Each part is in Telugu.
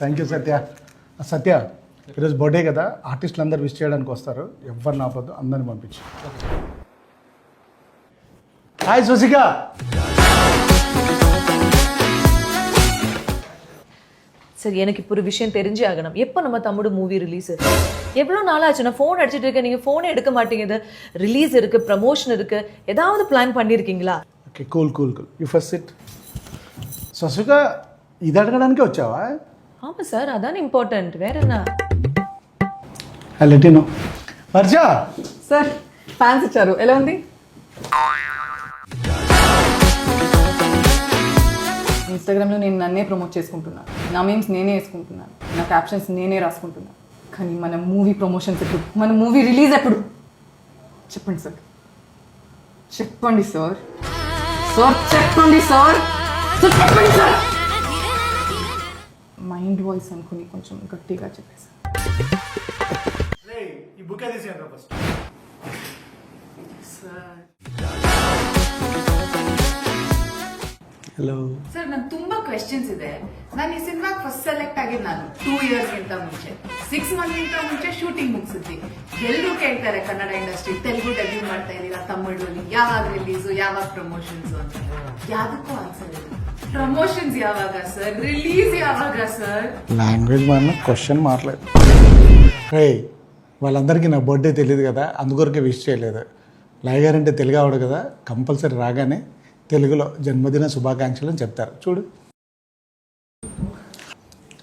థ్యాంక్ యూ సత్య. సత్య, ఈరోజు బర్త్డే కదా, ఆర్టిస్టులు అందరు విష్ చేయడానికి వస్తారు, ఎవరిని ఆపొద్దు, అందరిని పంపించు. హాయ్ సుశిక. சரி, எனக்கு இப்போ ஒரு விஷயம் தெரிஞ்சே ஆகணும். எப்போ நம்ம தமிழ் மூவி ரிலீஸ்? எவ்வளோ நாள் ஆச்சு? நான் ஃபோன் அடிச்சிட்டு இருக்கேன், நீங்கள் ஃபோனே எடுக்க மாட்டேங்குது. ரிலீஸ் இருக்கு, ப்ரமோஷன் இருக்கு, ஏதாவது பிளான் பண்ணியிருக்கீங்களா? Okay, cool cool cool. You first sit. Sushika, ఇది అడగడానికే వచ్చావా? ஆமாம் சார், அதான் இம்பார்ட்டன்ட். வேற என்ன? Let you know. Varsha sir, fans ఇచ్చారు, ఎలా ఉంది? ఇన్స్టాగ్రామ్లో నేను నన్నే ప్రమోట్ చేసుకుంటున్నాను, నా మీమ్స్ నేనే వేసుకుంటున్నాను, నా క్యాప్షన్స్ నేనే రాసుకుంటున్నాను. కానీ మన మూవీ ప్రమోషన్స్ ఎప్పుడు, మన మూవీ రిలీజ్ ఎప్పుడు? చెప్పండి సార్, చెప్పండి సార్, సార్ చెప్పండి సార్, చెప్పండి సార్. మైండ్ వాయిస్ అనుకుని కొంచెం గట్టిగా చెప్పేసి. ఈ బుక్ తీసేయండి ఫస్ట్. ಹಲೋ ಸರ್, ನಾನು ತುಂಬಾ ಕ್ವೆಶ್ಚನ್ಸ್ ಇದೆ. ನಾನು ಈ ಸಿನಿಮಾಗೆ ಫಸ್ಟ್ ಸೆಲೆಕ್ಟ್ ಆಗಿದ್ದು ನಾನು 2 years ಗಿಂತ ಮುಂಚೆ, 6 months ಗಿಂತ ಮುಂಚೆ ಶೂಟಿಂಗ್ ಮುಗಿಸಿದ್ವಿ. ಎಲ್ಲರೂ ಕೇಳ್ತಾರೆ ಕನ್ನಡ ಇಂಡಸ್ಟ್ರಿ, ತೆಲುಗು ಡೆಬ್ಯೂ ಮಾಡ್ತಾ ಇದೀರಾ, ತಮಿಳಲ್ಲಿ ಯಾವಾಗ ರಿಲೀಸು, ಯಾವಾಗ ಪ್ರಮೋಷನ್ಸ್ ಅಂತ. ಯಾವ್ದಕ್ಕೂ ಆನ್ಸರ್ ಇಲ್ಲ. ಪ್ರಮೋಷನ್ಸ್ ಯಾವಾಗ ಸರ್, ರಿಲೀಸ್ ಯಾವಾಗ ಸರ್? లాంగ్వేజ్ మారిన క్వశ్చన్ మారలేదు. రే, వాళ్ళందరికీ నా బర్త్డే తెలియదు కదా, అందుకొరకే విష్ చేయలేదు. లయ గారు అంటే తెలుగు ఆవిడ కదా, కంపల్సరీ రాగానే తెలుగులో జన్మదిన శుభాకాంక్షలు అని చెప్తారు. చూడు.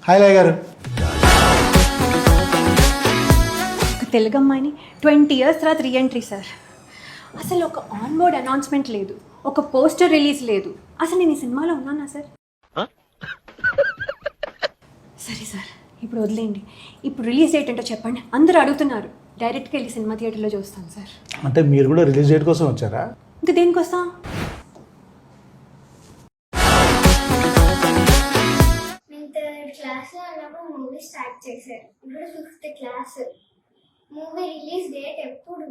హాయ్ లయ గారు. ఒక తెలుగు అమ్మాయిని 20 years తర్వాత రీఎంట్రీ సార్. అసలు ఒక ఆన్ బోర్డ్ అనౌన్స్మెంట్ లేదు, ఒక పోస్టర్ రిలీజ్ లేదు. అసలు నేను ఈ సినిమాలో ఉన్నానా సార్? సరే సార్, ఇప్పుడు వదిలేండి. ఇప్పుడు రిలీజ్ డేట్ ఏంటో చెప్పండి. అందరూ అడుగుతున్నారు. డైరెక్ట్గా వెళ్ళి సినిమా థియేటర్లో చూస్తాను సార్. అంటే మీరు కూడా రిలీజ్ డేట్ కోసం వచ్చారా? ఇంకా దేనికి వస్తాం? క్లాస్లో ఉన్నప్పుడు మూవీ స్టార్ట్ చేశారు. ఇప్పుడు 5th class. Movie release date ఎప్పుడు?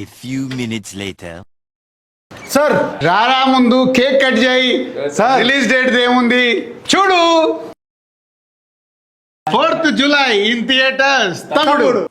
A few minutes later. Sir, రారా ముందు కేక్ కట్ చేయి. సార్, రిలీజ్ డేట్ ఏముంది చూడు. 4th July in theatres. తమ్ముడు.